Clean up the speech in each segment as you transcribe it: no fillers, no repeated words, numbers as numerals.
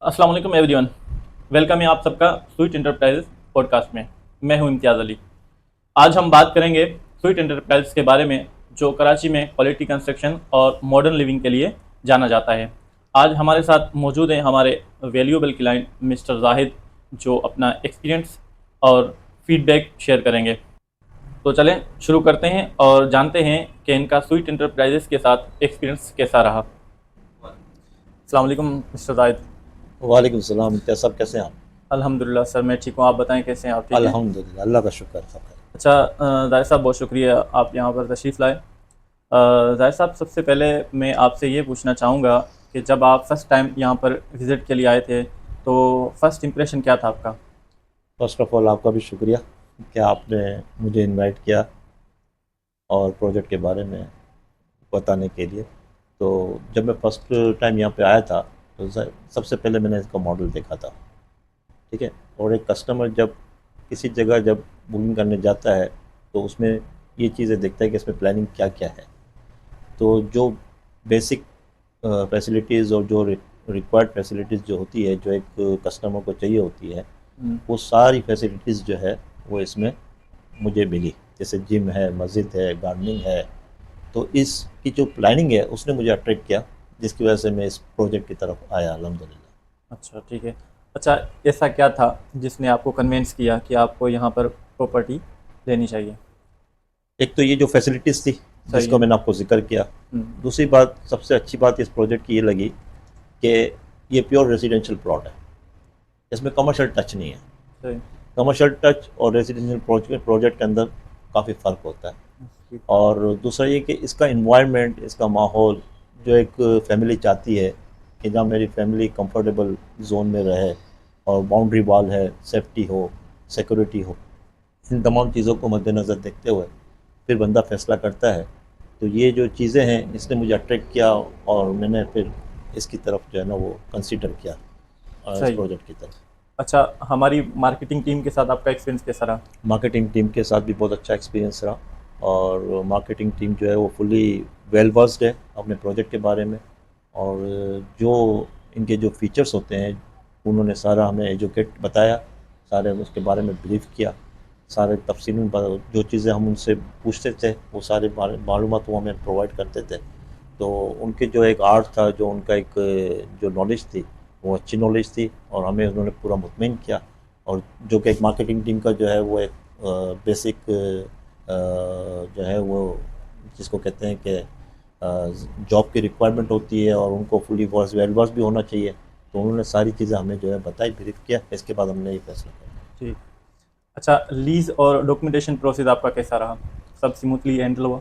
अस्सलाम वालेकुम everyone. Welcome है आप सबका स्वीट इंटरप्राइजेस पॉडकास्ट में। मैं हूं इम्तियाज़ अली। आज हम बात करेंगे स्वीट इंटरप्राइजेस के बारे में, जो कराची में क्वालिटी कंस्ट्रक्शन और मॉडर्न लिविंग के लिए जाना जाता है। आज हमारे साथ मौजूद हैं हमारे वैल्यूएबल क्लाइंट मिस्टर जाहिद, जो अपना एक्सपीरियंस और फीडबैक शेयर करेंगे। तो चलें शुरू करते हैं और जानते हैं कि इनका स्वीट इंटरप्राइजेस के साथ एक्सपीरियंस कैसा रहा। अस्सलाम वालेकुम मिस्टर जाहिद। वालेकुम सलाम। क्या सब कैसे हैं आप? अल्हम्दुलिल्लाह सर, मैं ठीक हूँ। आप बताएं कैसे हैं आप, ठीक हैं? अल्हम्दुलिल्लाह, अल्लाह का शुक्र सब खैर। अच्छा, जाहिद साहब बहुत शुक्रिया आप यहाँ पर तशरीफ़ लाए। जाहिद साहब, सबसे पहले मैं आपसे ये पूछना चाहूँगा कि जब आप फ़र्स्ट टाइम यहाँ पर विज़िट के लिए आए थे, तो फ़र्स्ट इम्प्रेशन क्या था आपका? फर्स्ट ऑफ ऑल आपका भी शुक्रिया कि आपने मुझे इनवाइट किया और प्रोजेक्ट के बारे में बताने के लिए। तो जब मैं फर्स्ट टाइम यहाँ पे आया था तो सबसे पहले मैंने इसका मॉडल देखा था। ठीक है। और एक कस्टमर जब किसी जगह जब बुकिंग करने जाता है तो उसमें ये चीज़ें देखता है कि इसमें प्लानिंग क्या क्या है। तो जो बेसिक फैसिलिटीज़ और जो रिक्वायर्ड फैसिलिटीज़ जो होती है, जो एक कस्टमर को चाहिए होती है, हम्म, वो सारी फैसिलिटीज़ जो है वो इसमें मुझे मिली। जैसे जिम है, मस्जिद है, गार्डनिंग है। तो इसकी जो प्लानिंग है उसने मुझे अट्रैक्ट किया, जिसकी वजह से मैं इस प्रोजेक्ट की तरफ आया अल्हम्दुलिल्लाह। अच्छा ठीक है। अच्छा, ऐसा क्या था जिसने आपको कन्विंस किया कि आपको यहाँ पर प्रॉपर्टी लेनी चाहिए? एक तो ये जो फैसिलिटीज़ थी सही जिसको है। मैंने आपको जिक्र किया। हम्म, दूसरी बात, सबसे अच्छी बात इस प्रोजेक्ट की ये लगी कि ये प्योर रेजिडेंशियल प्लॉट है, इसमें कमर्शियल टच नहीं है। सही। कमर्शियल टच और रेजिडेंशियल प्रोजेक्ट के अंदर काफ़ी फ़र्क होता है। ठीक। और दूसरा ये कि इसका इन्वायरमेंट, इसका माहौल, जो एक फैमिली चाहती है कि जहाँ मेरी फैमिली कंफर्टेबल जोन में रहे और बाउंड्री वॉल है, सेफ्टी हो, सिक्योरिटी हो, इन तमाम चीज़ों को मद्देनज़र देखते हुए फिर बंदा फ़ैसला करता है। तो ये जो चीज़ें हैं इसने मुझे अट्रैक्ट किया और मैंने फिर इसकी तरफ जो है ना वो कंसीडर किया, इस सही। प्रोजेक्ट की तरफ। अच्छा, हमारी मार्केटिंग टीम के साथ आपका एक्सपीरियंस कैसा रहा? मार्केटिंग टीम के साथ भी बहुत अच्छा एक्सपीरियंस रहा। और मार्केटिंग टीम जो है वो फुली वेल वर्स्ड है अपने प्रोजेक्ट के बारे में। और जो इनके जो फीचर्स होते हैं उन्होंने सारा हमें एजुकेट बताया, सारे उसके बारे में ब्रीफ किया। सारे तफसील जो चीज़ें हम उनसे पूछते थे वो सारे मालूमात वो हमें प्रोवाइड करते थे। तो उनके जो एक आर्ट था, जो उनका एक जो नॉलेज थी, वो अच्छी नॉलेज थी और हमें उन्होंने पूरा मुतमिन किया। और जो कि एक मार्केटिंग टीम का जो है वो एक बेसिक जो है वो जिसको कहते हैं कि जॉब की रिक्वायरमेंट होती है और उनको फुली वर्स वेल वर्स भी होना चाहिए। तो उन्होंने सारी चीज़ें हमें जो है बताई, ब्रीफ किया। इसके बाद हमने ये फैसला किया। ठीक। अच्छा, लीज़ और डॉक्यूमेंटेशन प्रोसेस आपका कैसा रहा? सब स्मूथली हैंडल हुआ?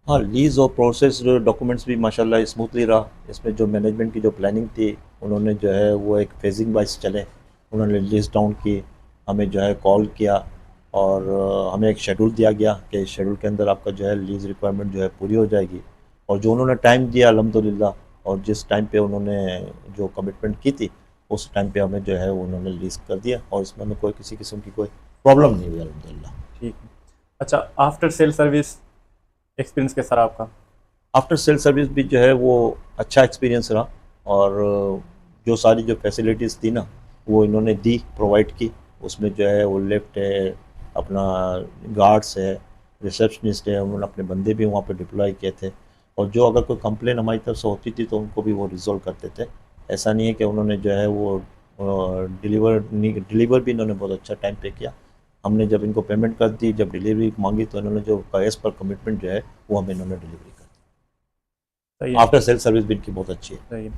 हाँ, लीज़ और प्रोसेस डॉक्यूमेंट्स भी माशाल्लाह स्मूथली रहा। इसमें जो मैनेजमेंट की जो प्लानिंग थी उन्होंने जो है वो एक फेजिंग वाइज चले। उन्होंने लिस्ट डाउन की, हमें जो है कॉल किया और हमें एक शेड्यूल दिया गया कि इस शेड्यूल के अंदर आपका जो है लीज़ रिक्वायरमेंट जो है पूरी हो जाएगी। और जो उन्होंने टाइम दिया अल्हम्दुलिल्लाह, और जिस टाइम पे उन्होंने जो कमिटमेंट की थी उस टाइम पे हमें जो है उन्होंने लीज़ कर दिया और इसमें हमें कोई किसी किस्म की कोई प्रॉब्लम नहीं हुई अल्हम्दुलिल्लाह। ठीक है। अच्छा, आफ्टर सेल सर्विस एक्सपीरियंस कैसा रहा आपका? आफ्टर सेल सर्विस भी जो है वो अच्छा एक्सपीरियंस रहा। और जो सारी जो फैसिलिटीज़ थी ना वो इन्होंने दी, प्रोवाइड की। उसमें जो है वो लिफ्ट है, अपना गार्ड्स है, रिसेप्शनिस्ट है, उन्होंने अपने बंदे भी वहाँ पे डिप्लॉय किए थे। और जो अगर कोई कंप्लेन हमारी तरफ से होती थी तो उनको भी वो रिजॉल्व करते थे। ऐसा नहीं है कि उन्होंने जो है वो डिलीवर भी इन्होंने बहुत अच्छा टाइम पे किया। हमने जब इनको पेमेंट कर दी, जब डिलीवरी मांगी तो इन्होंने जो एज पर कमिटमेंट जो है वो हमें इन्होंने डिलीवरी कर दी। सही है। आफ्टर सेल सर्विस भी इनकी बहुत अच्छी है। सही है।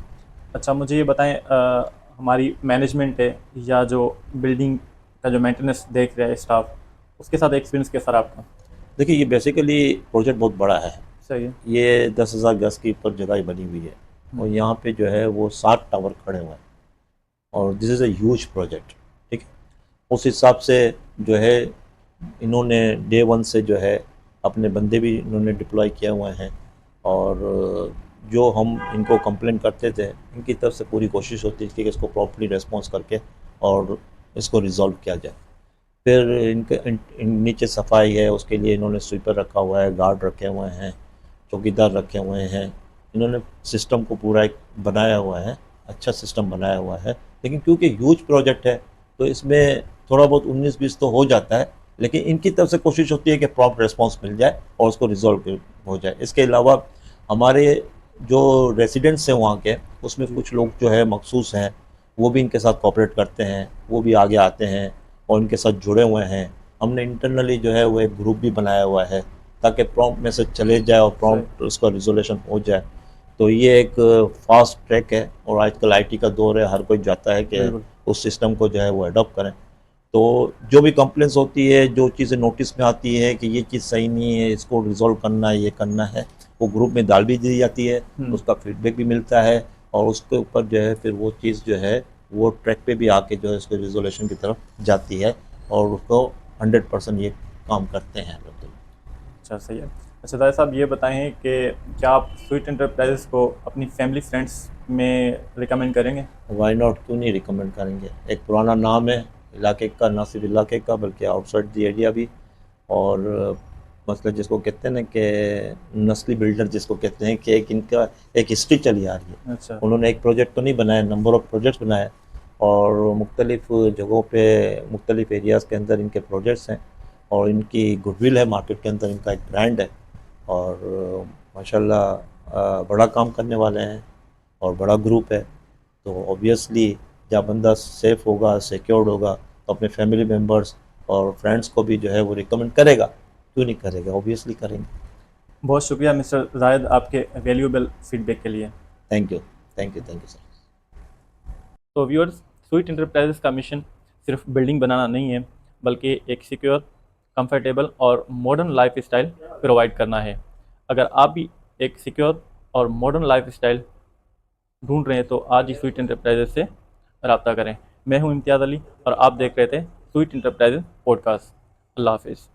अच्छा, मुझे ये बताएं, हमारी मैनेजमेंट है या जो बिल्डिंग का जो मेंटेनेंस देख रहा है स्टाफ, उसके साथ एक्सपीरियंस कैसा रहा आपका? देखिए, ये बेसिकली प्रोजेक्ट बहुत बड़ा है। सही है। ये 10,000 गज की ऊपर जगह ही बनी हुई है। और हम्म, यहाँ पे जो है वो 7 टावर खड़े हुए हैं। और this is a huge project. ठीक है। उस हिसाब से जो है इन्होंने डे वन से जो है अपने बंदे भी इन्होंने डिप्लॉय किए हुए हैं। और जो हम इनको कंप्लेन करते थे इनकी तरफ से पूरी कोशिश होती थी कि इसको प्रॉपर्ली रेस्पॉन्स करके और इसको रिजॉल्व किया जाए। फिर नीचे सफाई है, उसके लिए इन्होंने स्वीपर रखा हुआ है, गार्ड रखे हुए हैं, चौकीदार रखे हुए हैं। इन्होंने सिस्टम को पूरा एक बनाया हुआ है अच्छा सिस्टम बनाया हुआ है। लेकिन क्योंकि ह्यूज प्रोजेक्ट है तो इसमें थोड़ा बहुत 19-20 तो हो जाता है, लेकिन इनकी तरफ से कोशिश होती है कि प्रॉम्प्ट रिस्पॉन्स मिल जाए और उसको रिजॉल्व हो जाए। इसके अलावा हमारे जो रेसिडेंट्स हैं वहाँ के, उसमें जी। कुछ लोग जो है मखसूस हैं, वो भी इनके साथ कोऑपरेट करते हैं, वो भी आगे आते हैं और इनके साथ जुड़े हुए हैं। हमने इंटरनली जो है वो एक ग्रुप भी बनाया हुआ है ताकि प्रॉम्प्ट मैसेज चले जाए और सही। प्रॉम्प्ट उसका रिजोल्यूशन हो जाए। तो ये एक फास्ट ट्रैक है और आजकल आईटी का दौर है, हर कोई चाहता है कि बिल्कुल। उस सिस्टम को जो है वो अडॉप्ट करें। तो जो भी कंप्लेंट्स होती है, जो चीज़ें नोटिस में आती है कि ये चीज़ सही नहीं है, इसको रिजॉल्व करना है, ये करना है, वो ग्रुप में डाल भी दी जाती है, उसका फीडबैक भी मिलता है और उसके ऊपर जो है फिर वो चीज़ जो है वो ट्रैक पे भी आके जो है उसके रिजोल्यूशन की तरफ जाती है और उसको 100% ये काम करते हैं लोग। अच्छा, सही है। अच्छा दादा साहब, ये बताएं कि क्या आप स्वीट एंटरप्राइजेज़ को अपनी फैमिली फ्रेंड्स में रिकमेंड करेंगे? वाई नॉट, क्यों नहीं रिकमेंड करेंगे। एक पुराना नाम है इलाके का, ना सिर्फ इलाके का बल्कि आउटसाइड द एरिया भी। और मतलब जिसको कहते हैं ना कि नस्ली बिल्डर जिसको कहते हैं कि एक इनका एक हिस्ट्री चली आ रही है। अच्छा। उन्होंने एक प्रोजेक्ट तो नहीं बनाया, नंबर ऑफ़ प्रोजेक्ट्स बनाए और मुख्तलिफ़ जगहों पे मुख्तलिफ़ एरियाज़ के अंदर इनके प्रोजेक्ट्स हैं और इनकी गुडविल है मार्केट के अंदर, इनका एक ब्रांड है और माशाल्लाह बड़ा काम करने वाले हैं और बड़ा ग्रुप है। तो ऑब्वियसली जब बंदा सेफ होगा, सिक्योर्ड होगा तो अपने फैमिली मेम्बर्स और फ्रेंड्स को भी जो है वो रिकमेंड करेगा, क्यों नहीं करेगा, ऑब्वियसली करेंगे। बहुत शुक्रिया मिस्टर जायद आपके वैल्यूएबल फीडबैक के लिए। Thank you, thank you, thank you sir. तो व्यूअर्स, स्वीट एंटरप्राइजेज़ का मिशन सिर्फ बिल्डिंग बनाना नहीं है, बल्कि एक सिक्योर, कंफर्टेबल और मॉडर्न लाइफ स्टाइल प्रोवाइड करना है। अगर आप भी एक सिक्योर और मॉडर्न लाइफ स्टाइल ढूंढ रहे हैं तो आज ही स्वीट एंटरप्राइजेज़ से रब्ता करें। मैं हूं इम्तियाज़ अली और आप देख रहे थे स्वीट एंटरप्राइजेज़ पॉडकास्ट। अल्लाह हाफिज़।